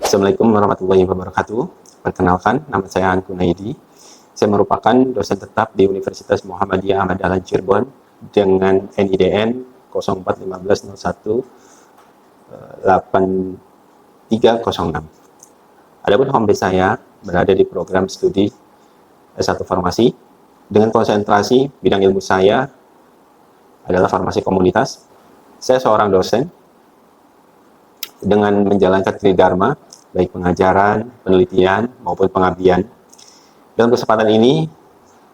Assalamualaikum warahmatullahi wabarakatuh. Perkenalkan, nama saya Anku Naidi. Saya merupakan dosen tetap di Universitas Muhammadiyah Ahmad Dahlan Cirebon dengan NIDN 0415018306. Adapun home base saya berada di program studi S1 Farmasi dengan konsentrasi bidang ilmu saya adalah farmasi komunitas. Saya seorang dosen dengan menjalankan tridharma, baik pengajaran, penelitian, maupun pengabdian. Dalam kesempatan ini,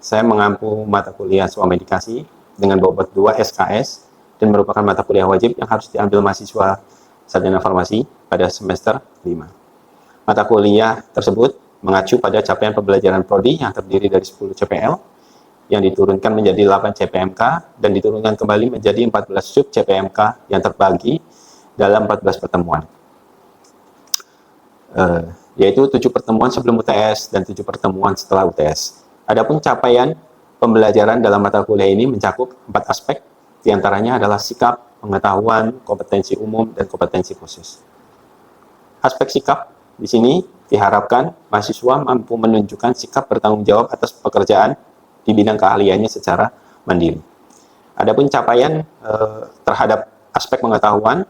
saya mengampu mata kuliah swamedikasi dengan bobot 2 SKS dan merupakan mata kuliah wajib yang harus diambil mahasiswa sarjana farmasi pada semester 5. Mata kuliah tersebut mengacu pada capaian pembelajaran prodi yang terdiri dari 10 CPL yang diturunkan menjadi 8 CPMK dan diturunkan kembali menjadi 14 sub CPMK yang terbagi dalam 14 pertemuan, yaitu 7 pertemuan sebelum UTS dan 7 pertemuan setelah UTS. Adapun capaian pembelajaran dalam mata kuliah ini mencakup 4 aspek, diantaranya adalah sikap, pengetahuan, kompetensi umum, dan kompetensi khusus. Aspek sikap di sini diharapkan mahasiswa mampu menunjukkan sikap bertanggung jawab atas pekerjaan di bidang keahliannya secara mandiri. Adapun capaian terhadap aspek pengetahuan,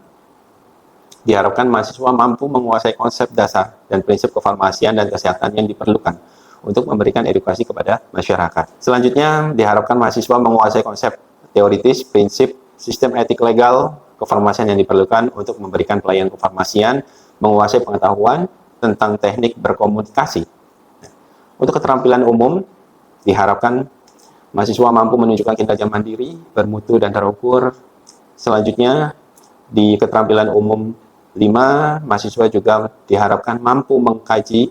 diharapkan mahasiswa mampu menguasai konsep dasar dan prinsip kefarmasian dan kesehatan yang diperlukan untuk memberikan edukasi kepada masyarakat. Selanjutnya, diharapkan mahasiswa menguasai konsep teoritis, prinsip, sistem etik legal, kefarmasian yang diperlukan untuk memberikan pelayanan kefarmasian, menguasai pengetahuan tentang teknik berkomunikasi. Untuk keterampilan umum, diharapkan mahasiswa mampu menunjukkan kinerja mandiri, bermutu, dan terukur. Selanjutnya, di keterampilan umum 5, mahasiswa juga diharapkan mampu mengkaji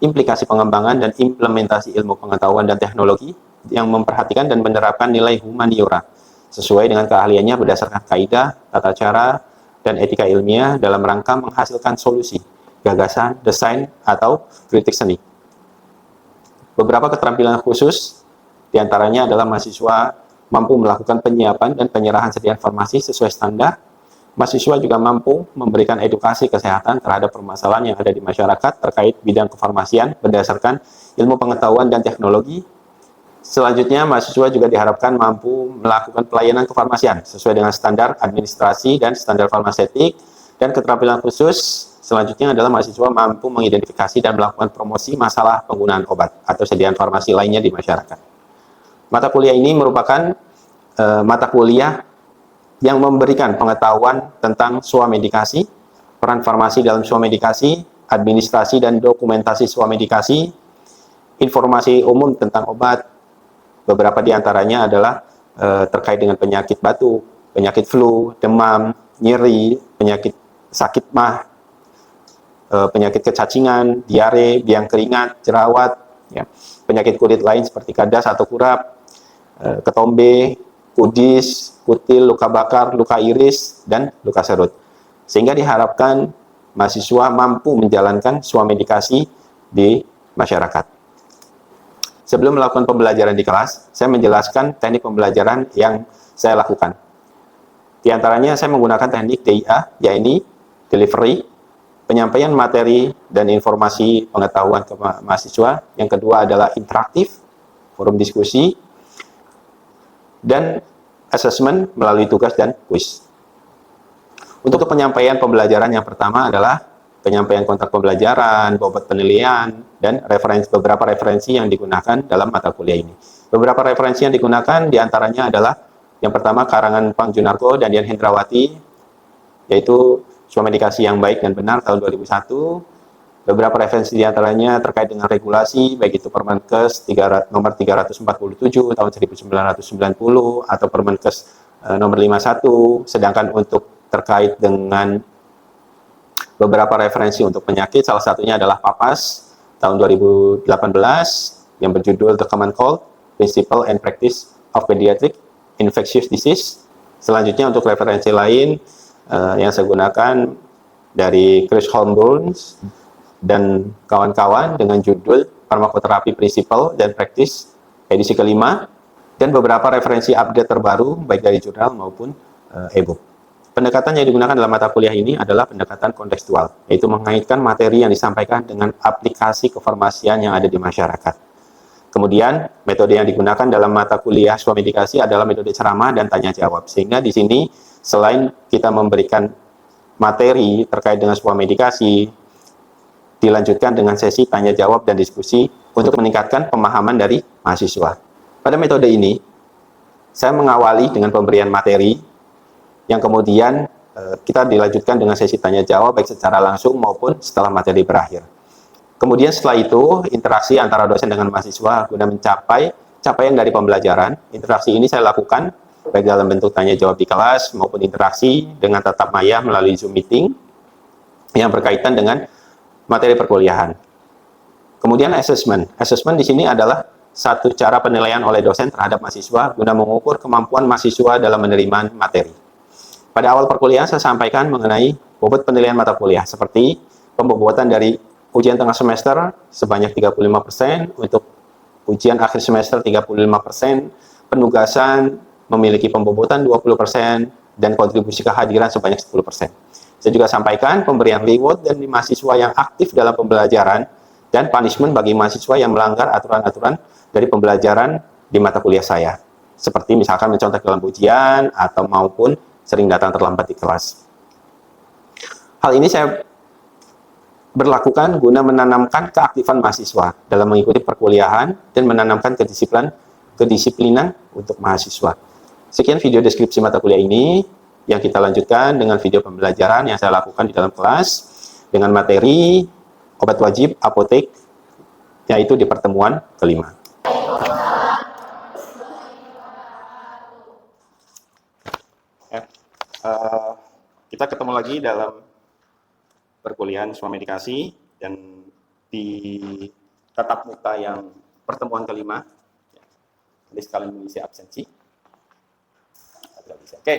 implikasi pengembangan dan implementasi ilmu pengetahuan dan teknologi yang memperhatikan dan menerapkan nilai humaniora sesuai dengan keahliannya berdasarkan kaidah, tata cara, dan etika ilmiah dalam rangka menghasilkan solusi, gagasan, desain, atau kritik seni. Beberapa keterampilan khusus diantaranya adalah mahasiswa mampu melakukan penyiapan dan penyerahan sediaan farmasi sesuai standar. Mahasiswa juga mampu memberikan edukasi kesehatan terhadap permasalahan yang ada di masyarakat terkait bidang kefarmasian berdasarkan ilmu pengetahuan dan teknologi. Selanjutnya, mahasiswa juga diharapkan mampu melakukan pelayanan kefarmasian sesuai dengan standar administrasi dan standar farmaseutik. Dan keterampilan khusus selanjutnya adalah mahasiswa mampu mengidentifikasi dan melakukan promosi masalah penggunaan obat atau sediaan farmasi lainnya di masyarakat. Mata kuliah ini merupakan mata kuliah yang memberikan pengetahuan tentang swamedikasi, peran farmasi dalam swamedikasi, administrasi dan dokumentasi swamedikasi, informasi umum tentang obat. Beberapa di antaranya adalah terkait dengan penyakit batuk, penyakit flu, demam, nyeri, penyakit sakit mah, penyakit kecacingan, diare, biang keringat, jerawat, ya, penyakit kulit lain seperti kadas atau kurap, ketombe, kudis, kutil, luka bakar, luka iris, dan luka serut. Sehingga diharapkan mahasiswa mampu menjalankan swamedikasi di masyarakat. Sebelum melakukan pembelajaran di kelas, saya menjelaskan teknik pembelajaran yang saya lakukan. Di antaranya saya menggunakan teknik DIA, yaitu delivery, penyampaian materi dan informasi pengetahuan ke mahasiswa. Yang kedua adalah interaktif, forum diskusi, dan assessment melalui tugas dan kuis. Untuk penyampaian pembelajaran yang pertama adalah penyampaian kontrak pembelajaran, bobot penilaian, dan beberapa referensi yang digunakan dalam mata kuliah ini. Beberapa referensi yang digunakan diantaranya adalah yang pertama karangan Pang Junarko dan Dian Hendrawati, yaitu Swamedikasi yang Baik dan Benar tahun 2001. Beberapa referensi diantaranya terkait dengan regulasi, baik itu Permenkes nomor 347 tahun 1990 atau Permenkes nomor 51. Sedangkan untuk terkait dengan beberapa referensi untuk penyakit, salah satunya adalah PAPAS tahun 2018 yang berjudul The Common Cold, Principle and Practice of Pediatric Infectious Disease. Selanjutnya untuk referensi lain yang saya gunakan dari Chris Holmburn dan kawan-kawan dengan judul Farmakoterapi Principle dan Practice edisi kelima, dan beberapa referensi update terbaru baik dari jurnal maupun e-book. Pendekatan yang digunakan dalam mata kuliah ini adalah pendekatan kontekstual, yaitu mengaitkan materi yang disampaikan dengan aplikasi kefarmasian yang ada di masyarakat. Kemudian, metode yang digunakan dalam mata kuliah swamedikasi adalah metode ceramah dan tanya jawab. Sehingga di sini, selain kita memberikan materi terkait dengan swamedikasi, dilanjutkan dengan sesi tanya jawab dan diskusi untuk meningkatkan pemahaman dari mahasiswa. Pada metode ini, saya mengawali dengan pemberian materi yang kemudian kita dilanjutkan dengan sesi tanya jawab baik secara langsung maupun setelah materi berakhir. Kemudian setelah itu interaksi antara dosen dengan mahasiswa guna mencapai capaian dari pembelajaran. Interaksi ini saya lakukan baik dalam bentuk tanya jawab di kelas maupun interaksi dengan tatap maya melalui Zoom meeting yang berkaitan dengan materi perkuliahan. Kemudian assessment. Assessment di sini adalah satu cara penilaian oleh dosen terhadap mahasiswa guna mengukur kemampuan mahasiswa dalam menerima materi. Pada awal perkuliahan saya sampaikan mengenai bobot penilaian mata kuliah seperti pembobotan dari ujian tengah semester sebanyak 35%, untuk ujian akhir semester 35%, penugasan memiliki pembobotan 20%, dan kontribusi kehadiran sebanyak 10%. Saya juga sampaikan pemberian reward dan mahasiswa yang aktif dalam pembelajaran dan punishment bagi mahasiswa yang melanggar aturan-aturan dari pembelajaran di mata kuliah saya. Seperti misalkan mencontek dalam ujian atau maupun sering datang terlambat di kelas. Hal ini saya berlakukan guna menanamkan keaktifan mahasiswa dalam mengikuti perkuliahan dan menanamkan kedisiplinan untuk mahasiswa. Sekian video deskripsi mata kuliah ini yang kita lanjutkan dengan video pembelajaran yang saya lakukan di dalam kelas dengan materi obat wajib apotek, yaitu di pertemuan kelima. Kita ketemu lagi dalam perkuliahan swamedikasi dan di tatap muka yang pertemuan kelima. Jadi sekalian mengisi absensi. Oke.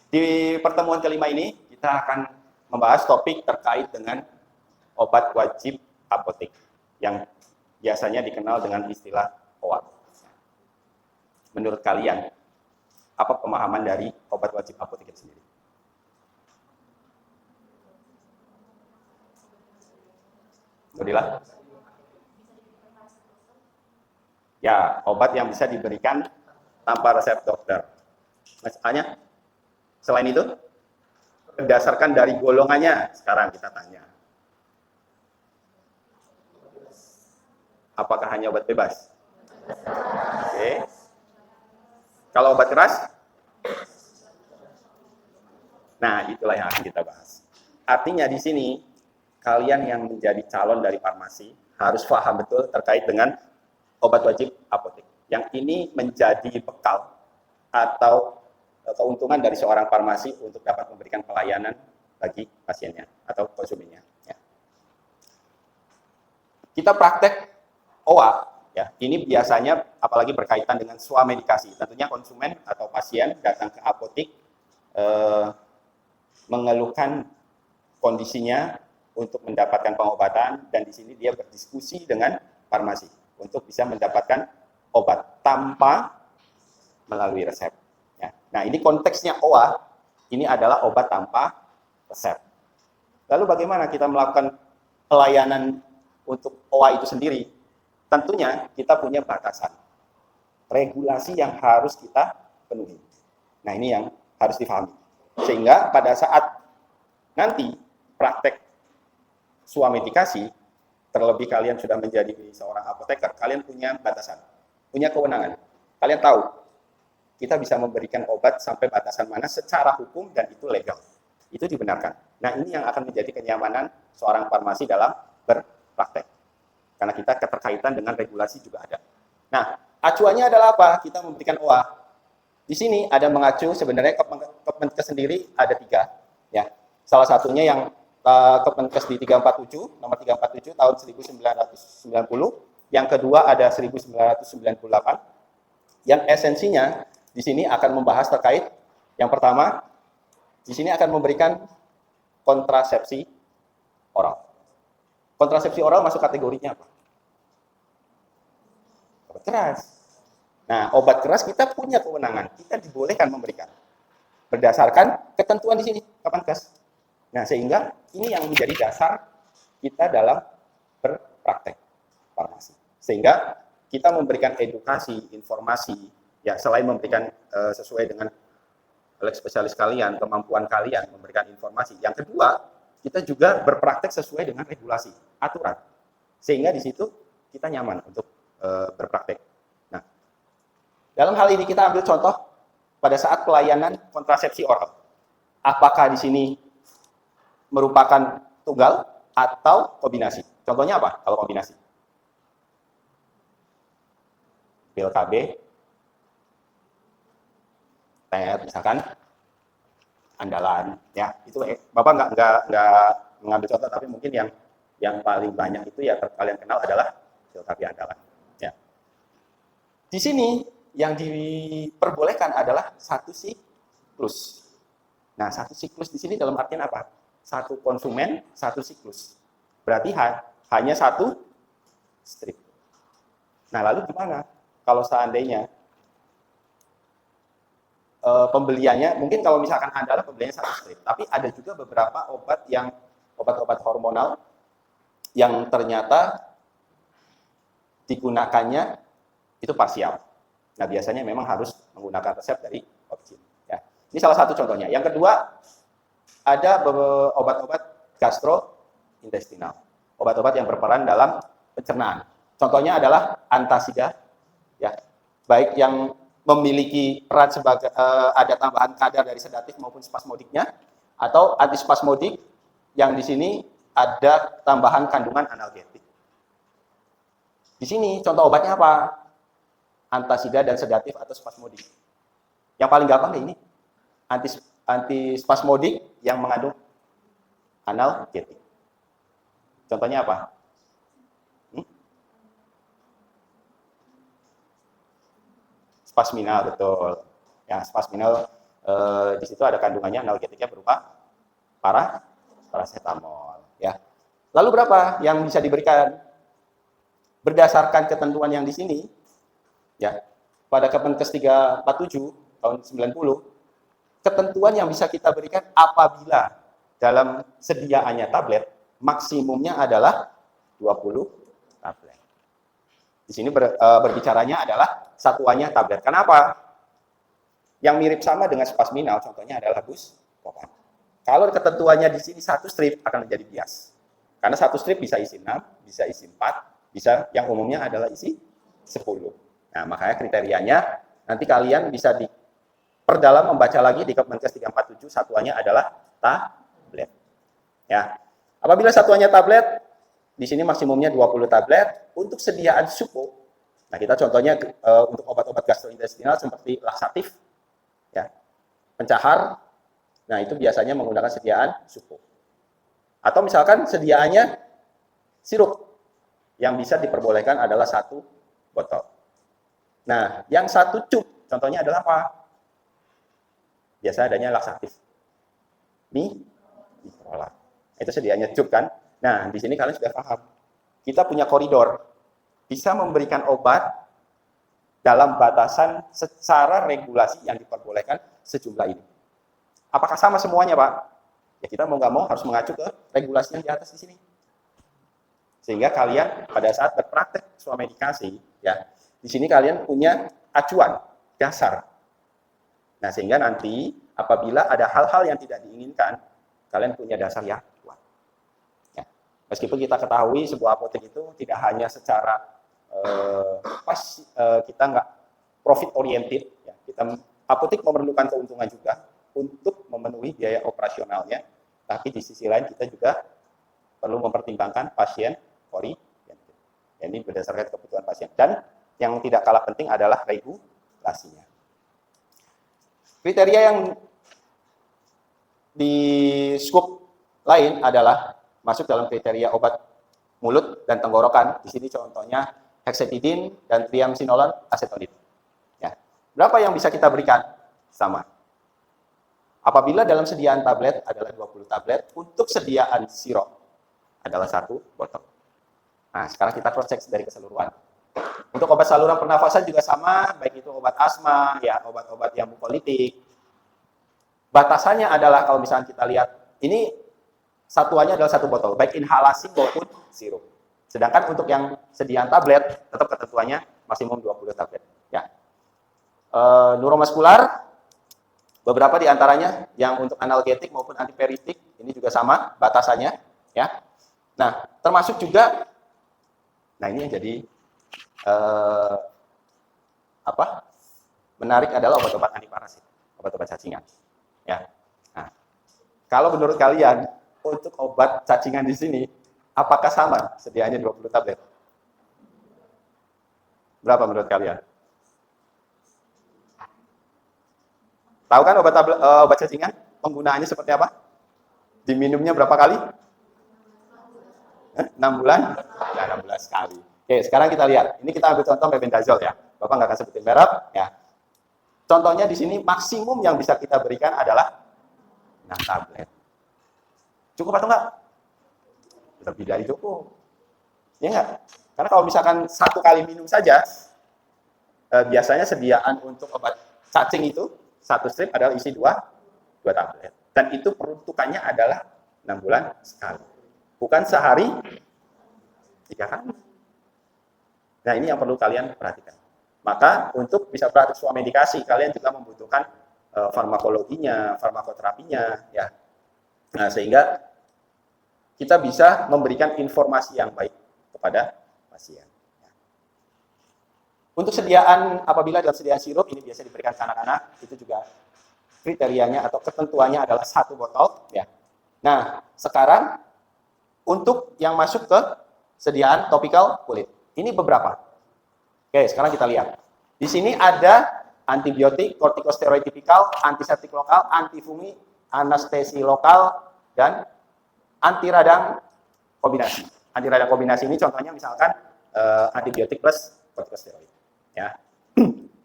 Di pertemuan kelima ini kita akan membahas topik terkait dengan obat wajib apotek yang biasanya dikenal dengan istilah OA. Menurut kalian, apa pemahaman dari obat wajib apotek itu sendiri? Nurila? Ya, obat yang bisa diberikan tanpa resep dokter. Maksudnya, selain itu, berdasarkan dari golongannya, sekarang kita tanya. Apakah hanya obat bebas? Oke. Kalau obat keras? Nah, itulah yang akan kita bahas. Artinya di sini, kalian yang menjadi calon dari farmasi harus paham betul terkait dengan obat wajib apotek. Yang ini menjadi bekal atau keuntungan dari seorang farmasi untuk dapat memberikan pelayanan bagi pasiennya atau konsumennya. Ya. Kita praktek OA, ya, ini biasanya apalagi berkaitan dengan swamedikasi. Tentunya konsumen atau pasien datang ke apotek mengeluhkan kondisinya untuk mendapatkan pengobatan, dan di sini dia berdiskusi dengan farmasi untuk bisa mendapatkan obat tanpa melalui resep. Ya. Nah, ini konteksnya OA, ini adalah obat tanpa resep. Lalu bagaimana kita melakukan pelayanan untuk OA itu sendiri? Tentunya kita punya batasan, regulasi yang harus kita penuhi. Nah, ini yang harus difahami. Sehingga pada saat nanti praktek swamedikasi, terlebih kalian sudah menjadi seorang apoteker, kalian punya batasan, punya kewenangan. Kalian tahu, kita bisa memberikan obat sampai batasan mana secara hukum dan itu legal. Itu dibenarkan. Nah, ini yang akan menjadi kenyamanan seorang farmasi dalam berpraktek. Karena kita keterkaitan dengan regulasi juga ada. Nah, acuannya adalah apa? Kita memberikan OA. Di sini ada mengacu, sebenarnya Kemenkes sendiri ada 3. Ya. Salah satunya yang Kemenkes di 347, nomor 347 tahun 1990. Yang kedua ada 1998. Yang esensinya di sini akan membahas terkait, yang pertama, di sini akan memberikan kontrasepsi oral. Kontrasepsi oral masuk kategorinya apa? Obat keras. Nah, obat keras kita punya kewenangan, kita dibolehkan memberikan. berdasarkan ketentuan di sini Kemenkes. Nah, sehingga ini yang menjadi dasar kita dalam berpraktek farmasi. Sehingga kita memberikan edukasi, informasi, ya selain memberikan sesuai dengan spesialis kalian, kemampuan kalian memberikan informasi. Yang kedua, kita juga berpraktek sesuai dengan regulasi, aturan. Sehingga di situ kita nyaman untuk berpraktek. Nah, dalam hal ini kita ambil contoh pada saat pelayanan kontrasepsi oral. Apakah di sini merupakan tunggal atau kombinasi? Contohnya apa kalau kombinasi? Pil KB, TET misalkan, andalan, ya itu Bapak nggak mengambil contoh, tapi mungkin yang paling banyak itu ya kalian kenal adalah pil KB andalan. Ya. Di sini yang diperbolehkan adalah satu siklus. Nah, satu siklus di sini dalam artian apa? Satu konsumen, satu siklus. Berarti hanya satu strip. Nah, lalu gimana? Kalau seandainya pembeliannya, mungkin kalau misalkan adalah pembeliannya satu strip, tapi ada juga beberapa obat-obat hormonal yang ternyata digunakannya itu parsial. Nah, biasanya memang harus menggunakan resep dari objin. Ya. Ini salah satu contohnya. Yang kedua, ada obat-obat gastrointestinal, obat-obat yang berperan dalam pencernaan. Contohnya adalah antasida, ya, baik yang memiliki peran sebagai ada tambahan kadar dari sedatif maupun spasmodiknya, atau antispasmodik yang di sini ada tambahan kandungan analgetik. Di sini contoh obatnya apa? Antasida dan sedatif atau spasmodik. Yang paling gampang ini antispasmodik yang mengandung analgetik. Contohnya apa? Spasminal, betul. Ya, spasminal di situ ada kandungannya analgetiknya berupa paracetamol. Ya. Lalu berapa yang bisa diberikan? Berdasarkan ketentuan yang di sini, ya, pada Kemenkes 347 tahun 90, ketentuan yang bisa kita berikan apabila dalam sediaannya tablet, maksimumnya adalah 20 tablet. Di sini berbicaranya adalah satuannya tablet. Kenapa? Yang mirip sama dengan spasminal, contohnya adalah buscopan. Kalau ketentuannya di sini satu strip akan menjadi bias. Karena satu strip bisa isi 6, bisa isi 4, bisa yang umumnya adalah isi 10. Nah, makanya kriterianya nanti kalian bisa diperdalam membaca lagi di Kemenkes 347, satuannya adalah tablet. Ya. Apabila satuannya tablet, di sini maksimumnya 20 tablet. Untuk sediaan supo, nah kita contohnya untuk obat-obat gastrointestinal seperti laksatif, ya, pencahar, nah itu biasanya menggunakan sediaan supo. Atau misalkan sediaannya sirup, yang bisa diperbolehkan adalah 1 botol. Nah, yang 1 cup, contohnya adalah apa? Biasa adanya laksatif. Microlak. Itu sediaannya cup kan? Nah, di sini kalian sudah paham. Kita punya koridor, bisa memberikan obat dalam batasan secara regulasi yang diperbolehkan sejumlah ini. Apakah sama semuanya, Pak? Ya kita mau nggak mau harus mengacu ke regulasi yang di atas di sini. Sehingga kalian pada saat berpraktek swamedikasi, ya, di sini kalian punya acuan dasar. Nah, sehingga nanti apabila ada hal-hal yang tidak diinginkan, kalian punya dasar yang kuat. Ya. Meskipun kita ketahui sebuah apotek itu tidak hanya secara kita nggak profit oriented, ya. Apotek memerlukan keuntungan juga untuk memenuhi biaya operasionalnya, tapi di sisi lain kita juga perlu mempertimbangkan pasien oriented. Ini berdasarkan kebutuhan pasien. Dan yang tidak kalah penting adalah regulasinya. Kriteria yang di scope lain adalah masuk dalam kriteria obat mulut dan tenggorokan. Di sini contohnya hexetidin dan triamcinolone acetonide. Ya. Berapa yang bisa kita berikan? Sama. Apabila dalam sediaan tablet adalah 20 tablet, untuk sediaan sirop adalah 1 botol. Nah, sekarang kita cross check dari keseluruhan. Untuk obat saluran pernafasan juga sama, baik itu obat asma, ya obat-obat yang mukolitik, batasannya adalah kalau misalnya kita lihat, ini satuannya adalah satu botol, baik inhalasi maupun sirup. Sedangkan untuk yang sediaan tablet, tetap ketentuannya maksimum 20 tablet. Ya. Neuromuskular, beberapa di antaranya yang untuk analgetik maupun antiperitik, ini juga sama batasannya. Ya. Nah, termasuk juga, nah ini yang jadi menarik adalah obat-obat antiparasit, obat-obat cacingan. Ya. Nah, kalau menurut kalian untuk obat cacingan di sini, apakah sama sediaannya 20 tablet? Berapa menurut kalian? Tahu kan obat cacingan? Penggunaannya seperti apa? Diminumnya berapa kali? 6 bulan? Ya, 16 kali. Oke, sekarang kita lihat. Ini kita ambil contoh mebendazole ya. Bapak nggak akan sebutin merek ya. Contohnya di sini maksimum yang bisa kita berikan adalah 6 tablet. Cukup atau enggak? Lebih dari cukup. Ya enggak? Karena kalau misalkan 1 kali minum saja, biasanya sediaan untuk obat cacing itu, 1 strip adalah isi 2 tablet. Dan itu peruntukannya adalah 6 bulan sekali. Bukan sehari 3 kali. Nah, ini yang perlu kalian perhatikan. Maka untuk bisa praktik sebuah medikasi, kalian juga membutuhkan farmakologinya, farmakoterapinya, ya. Nah, sehingga kita bisa memberikan informasi yang baik kepada pasien. Untuk sediaan, apabila dalam sediaan sirup, ini biasa diberikan ke anak-anak, itu juga kriterianya atau ketentuannya adalah 1 botol. Ya. Nah, sekarang untuk yang masuk ke sediaan topikal kulit. Ini beberapa. Oke, sekarang kita lihat. Di sini ada antibiotik, kortikosteroid tipikal, antiseptik lokal, antifungi, anestesi lokal, dan anti radang kombinasi. Anti radang kombinasi ini contohnya misalkan antibiotik plus kortikosteroid. Ya.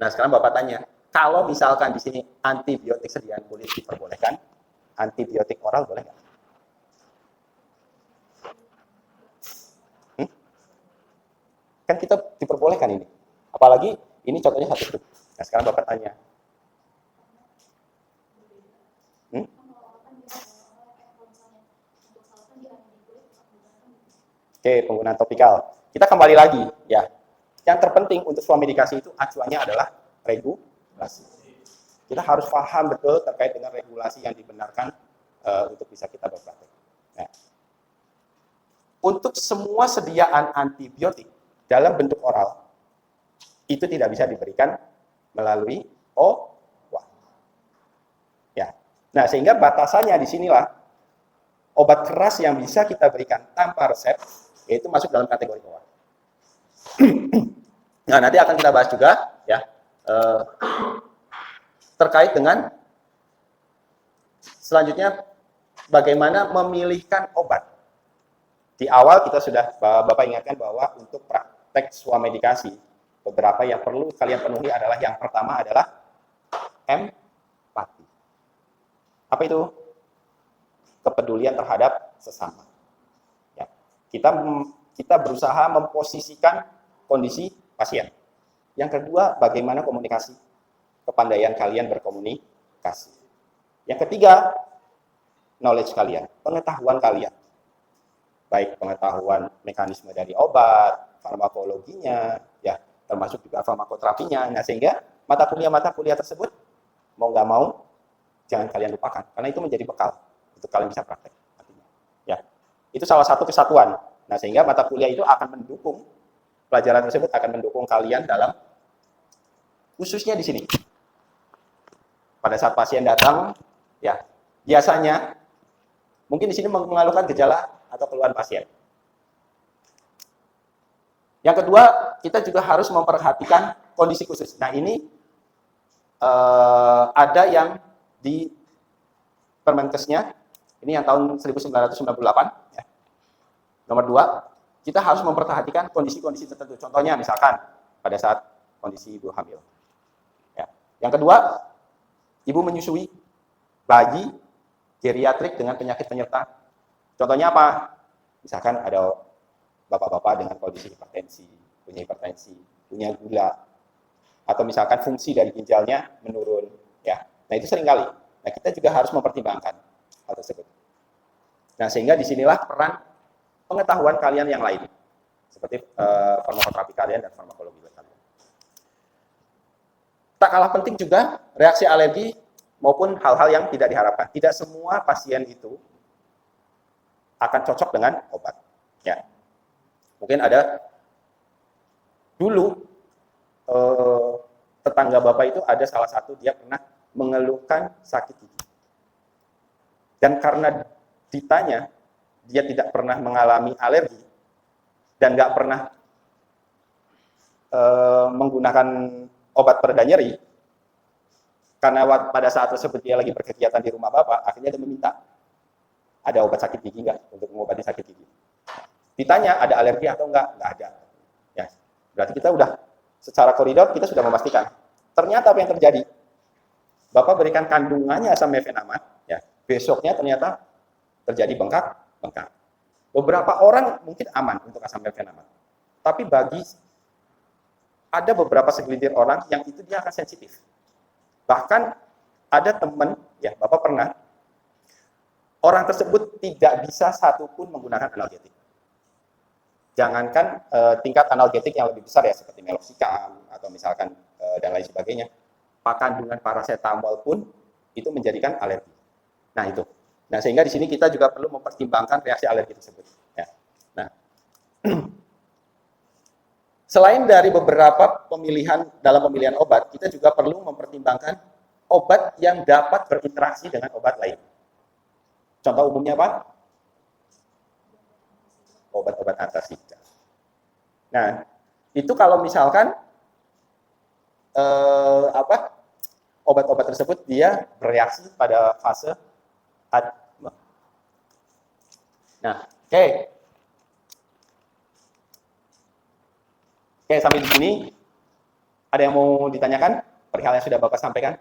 Nah, sekarang Bapak tanya, kalau misalkan di sini antibiotik sediaan kulit diperbolehkan, antibiotik oral boleh nggak? Kan kita diperbolehkan ini. Apalagi ini contohnya 1 strip. Nah, sekarang Bapak tanya. Oke, penggunaan topikal. Kita kembali lagi, ya. Yang terpenting untuk sebuah medikasi itu acuannya adalah regulasi. Kita harus paham betul terkait dengan regulasi yang dibenarkan untuk bisa kita berpraktek. Nah, untuk semua sediaan antibiotik dalam bentuk oral, itu tidak bisa diberikan melalui obat. Ya. Nah, sehingga batasannya di sinilah obat keras yang bisa kita berikan tanpa resep, yaitu masuk dalam kategori obat. Nah, nanti akan kita bahas juga ya terkait dengan selanjutnya bagaimana memilihkan obat. Di awal kita sudah Bapak ingatkan bahwa untuk praktek sebuah medikasi, beberapa yang perlu kalian penuhi adalah yang pertama adalah empati. Apa itu? Kepedulian terhadap sesama. Ya. Kita berusaha memposisikan kondisi pasien. Yang kedua, bagaimana komunikasi, kepandaian kalian berkomunikasi. Yang ketiga, knowledge kalian, pengetahuan kalian. Baik pengetahuan mekanisme dari obat, farmakologinya, ya, termasuk juga farmakoterapinya. Nah, sehingga mata kuliah tersebut mau nggak mau jangan kalian lupakan, karena itu menjadi bekal untuk kalian bisa praktek nantinya. Ya, itu salah satu kesatuan. Nah, sehingga mata kuliah itu akan mendukung pelajaran tersebut akan mendukung kalian dalam khususnya di sini. Pada saat pasien datang, ya biasanya mungkin di sini mengeluhkan gejala atau keluhan pasien. Yang kedua, kita juga harus memperhatikan kondisi khusus. Nah, ini ada yang di Permenkesnya, ini yang tahun 1998. Ya. Nomor 2, kita harus memperhatikan kondisi-kondisi tertentu. Contohnya, misalkan pada saat kondisi ibu hamil. Ya. Yang kedua, ibu menyusui, bayi, geriatrik dengan penyakit penyerta. Contohnya apa? Misalkan ada bapak-bapak dengan kondisi hipertensi, punya gula, atau misalkan fungsi dari ginjalnya menurun. Ya, nah itu sering kali. Nah Nah, kita juga harus mempertimbangkan hal tersebut. Nah, sehingga disinilah peran pengetahuan kalian yang lain, seperti farmakoterapi kalian dan farmakologi kalian. Tak kalah penting juga reaksi alergi maupun hal-hal yang tidak diharapkan. Tidak semua pasien itu akan cocok dengan obat. Ya, mungkin ada dulu tetangga bapak itu ada salah satu dia pernah mengeluhkan sakit gigi. Dan karena ditanya dia tidak pernah mengalami alergi dan nggak pernah menggunakan obat pereda nyeri, karena pada saat tersebut dia lagi berkegiatan di rumah bapak, akhirnya dia meminta, ada obat sakit gigi nggak untuk mengobati sakit gigi. Ditanya ada alergi atau nggak ada. Ya, berarti kita udah secara koridor kita sudah memastikan. Ternyata apa yang terjadi? Bapak berikan kandungannya asam mefenamat, ya, besoknya ternyata terjadi bengkak. Beberapa orang mungkin aman untuk asam mefenamat, tapi ada beberapa segelintir orang yang itu dia akan sensitif. Bahkan ada teman, ya Bapak pernah, orang tersebut tidak bisa satupun menggunakan analgetik. Jangankan tingkat analgetik yang lebih besar ya, seperti meloxicam atau misalkan dan lain sebagainya, kandungan paracetamol pun itu menjadikan alergi. Nah itu. Nah sehingga di sini kita juga perlu mempertimbangkan reaksi alergi tersebut. Ya. Nah, selain dari beberapa dalam pemilihan obat, kita juga perlu mempertimbangkan obat yang dapat berinteraksi dengan obat lain. Contoh umumnya apa? Obat-obat antasida. Nah, itu kalau misalkan obat-obat tersebut dia bereaksi pada fase adema. Nah, oke. Oke, sampai di sini ada yang mau ditanyakan perihal yang sudah Bapak sampaikan?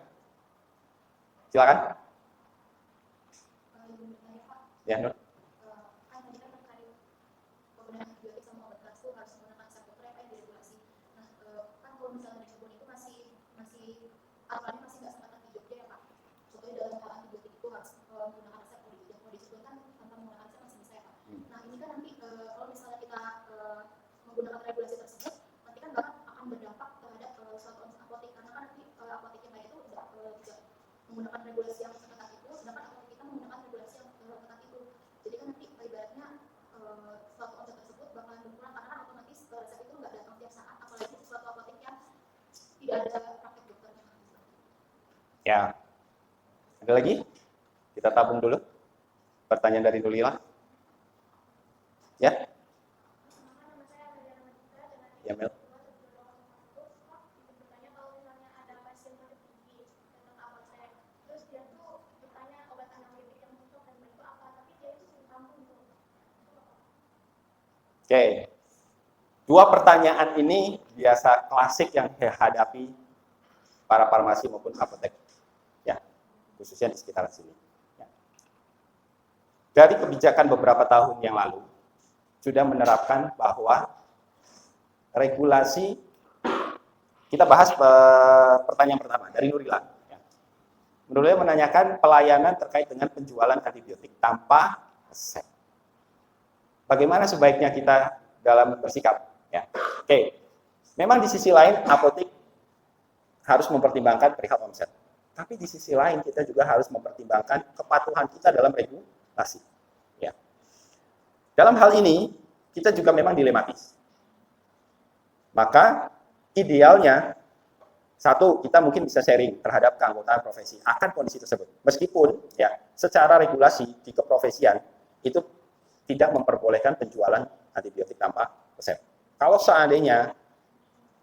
Silakan. Ya, Nur. Menggunakan regulasi tersebut, nanti kan bahkan akan berdampak terhadap suatu apotek, karena kan nanti apoteknya baik itu tidak menggunakan regulasi yang ketat itu, sedangkan apotek kita menggunakan regulasi yang ketat itu. Jadi kan nanti ibaratnya suatu obat tersebut bakalan berkurang karena kan otomatis resep itu nggak datang tiap saat, apalagi suatu apotek yang tidak ada praktek dokternya. Ya, ada lagi? Kita tabung dulu. Pertanyaan dari Nulila. Ya. Ya, Mel. Oke. Dua pertanyaan ini biasa klasik yang dihadapi para farmasi maupun apotek. Ya, khususnya di sekitar sini. Ya. Dari kebijakan beberapa tahun yang lalu sudah menerapkan bahwa regulasi, kita bahas pertanyaan pertama dari Nurila. Ya. Nurila menanyakan pelayanan terkait dengan penjualan antibiotik tanpa resep. Bagaimana sebaiknya kita dalam bersikap? Ya. Oke, memang di sisi lain apotek harus mempertimbangkan perihal omset. Tapi di sisi lain kita juga harus mempertimbangkan kepatuhan kita dalam regulasi. Ya. Dalam hal ini kita juga memang dilematis. Maka idealnya satu, kita mungkin bisa sharing terhadap keanggotaan profesi akan kondisi tersebut. Meskipun ya secara regulasi di keprofesian itu tidak memperbolehkan penjualan antibiotik tanpa resep. Kalau seandainya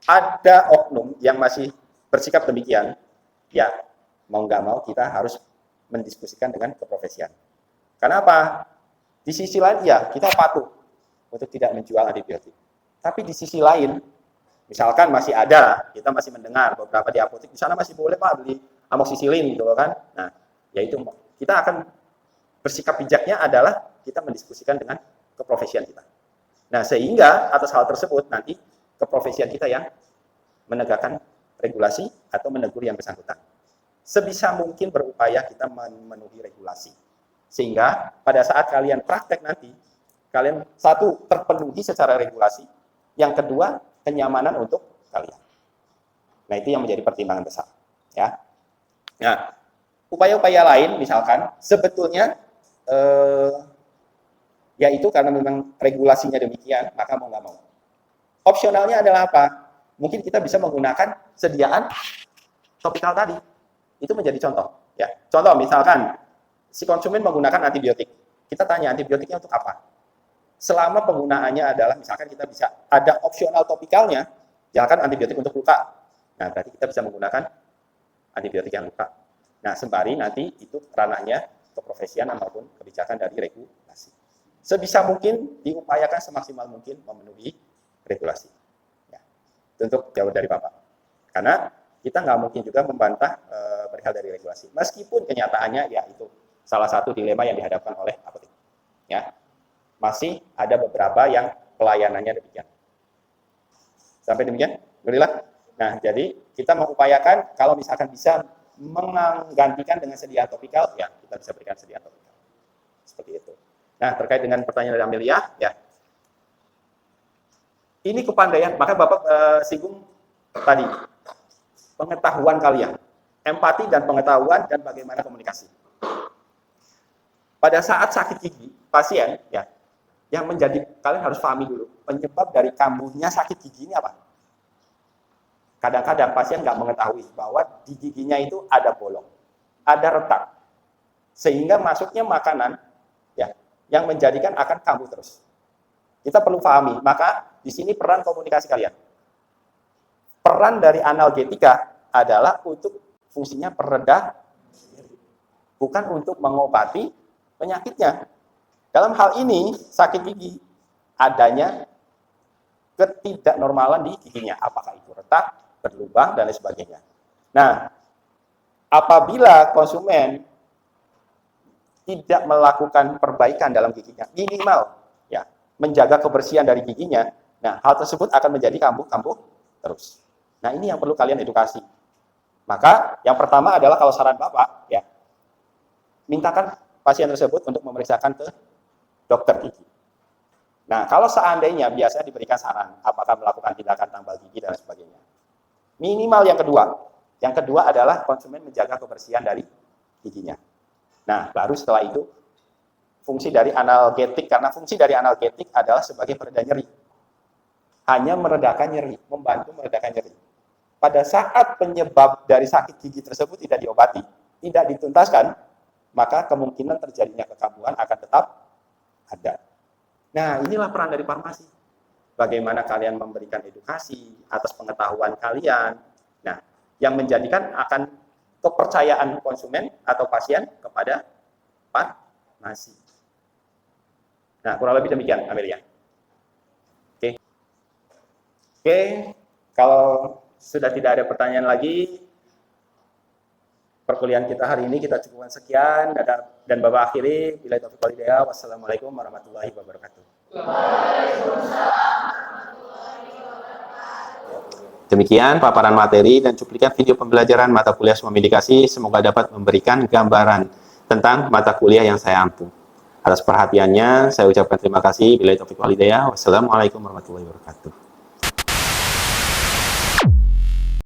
ada oknum yang masih bersikap demikian, ya mau nggak mau kita harus mendiskusikan dengan keprofesian. Kenapa? Di sisi lain ya kita patuh untuk tidak menjual antibiotik. Tapi di sisi lain, misalkan masih ada, kita masih mendengar beberapa di apotek di sana masih boleh Pak beli amoxicillin gitu kan. Nah, yaitu kita akan bersikap bijaknya adalah kita mendiskusikan dengan keprofesian kita. Nah, sehingga atas hal tersebut nanti keprofesian kita yang menegakkan regulasi atau menegur yang bersangkutan. sebisa mungkin berupaya kita memenuhi regulasi. Sehingga pada saat kalian praktek nanti, kalian satu, terpenuhi secara regulasi, yang kedua, kenyamanan untuk kalian. Nah, itu yang menjadi pertimbangan besar. Ya. Nah, upaya-upaya lain misalkan, sebetulnya yaitu karena memang regulasinya demikian, maka mau nggak mau. Opsionalnya adalah apa? Mungkin kita bisa menggunakan sediaan topikal tadi. Itu menjadi contoh. Ya. Contoh misalkan, si konsumen menggunakan antibiotik. Kita tanya antibiotiknya untuk apa? Selama penggunaannya adalah, misalkan kita bisa ada opsional topikalnya, misalkan antibiotik untuk luka. Nah, berarti kita bisa menggunakan antibiotik yang luka. Nah, sembari nanti itu ranahnya keprofesian maupun kebijakan dari regulasi. Sebisa mungkin diupayakan semaksimal mungkin memenuhi regulasi. Ya. Untuk jauh dari Bapak. Karena kita nggak mungkin juga membantah perihal dari regulasi. Meskipun kenyataannya ya itu salah satu dilema yang dihadapkan oleh apotek. Ya. Masih ada beberapa yang pelayanannya demikian. Sampai demikian? Alhamdulillah. Nah, jadi kita mengupayakan kalau misalkan bisa menggantikan dengan sediaan topikal, ya kita bisa berikan sediaan topikal. Seperti itu. Nah, terkait dengan pertanyaan dari Amelia, ya. Ini kepandaian, maka Bapak singgung tadi, pengetahuan kalian, empati dan pengetahuan dan bagaimana komunikasi. Pada saat sakit gigi, pasien, ya, yang menjadi, kalian harus pahami dulu, penyebab dari kambuhnya sakit gigi ini apa? Kadang-kadang pasien nggak mengetahui bahwa di giginya itu ada bolong, ada retak, sehingga masuknya makanan, ya, yang menjadikan akan kambuh terus. Kita perlu pahami, maka di sini peran komunikasi kalian. Peran dari analgetika adalah untuk fungsinya peredah, bukan untuk mengobati penyakitnya. Dalam hal ini, sakit gigi adanya ketidaknormalan di giginya. Apakah itu retak, berlubang, dan lain sebagainya. Nah, apabila konsumen tidak melakukan perbaikan dalam giginya, minimal ya menjaga kebersihan dari giginya, nah hal tersebut akan menjadi kambuh-kambuh terus. Nah, ini yang perlu kalian edukasi. Maka yang pertama adalah kalau saran Bapak, ya, mintakan pasien tersebut untuk memeriksakan ke dokter gigi. Nah, kalau seandainya biasanya diberikan saran apakah melakukan tindakan tambal gigi dan sebagainya. Minimal yang kedua. Yang kedua adalah konsumen menjaga kebersihan dari giginya. Nah, baru setelah itu fungsi dari analgetik, karena fungsi dari analgetik adalah sebagai pereda nyeri. Hanya meredakan nyeri, membantu meredakan nyeri. Pada saat penyebab dari sakit gigi tersebut tidak diobati, tidak dituntaskan, maka kemungkinan terjadinya kekambuhan akan tetap ada. Nah, inilah peran dari farmasi. Bagaimana kalian memberikan edukasi atas pengetahuan kalian. Nah, yang menjadikan akan kepercayaan konsumen atau pasien kepada farmasi. Nah, kurang lebih demikian, Amelia. Oke, kalau sudah tidak ada pertanyaan lagi, perkuliahan kita hari ini kita cukupkan sekian, dan Bapak akhiri, billahi taufiq wal hidayah, wassalamualaikum warahmatullahi wabarakatuh. Demikian paparan materi dan cuplikan video pembelajaran mata kuliah semua medikasi, semoga dapat memberikan gambaran tentang mata kuliah yang saya ampu. Atas perhatiannya, saya ucapkan terima kasih. Billahi taufiq wal hidayah. Wassalamualaikum warahmatullahi wabarakatuh.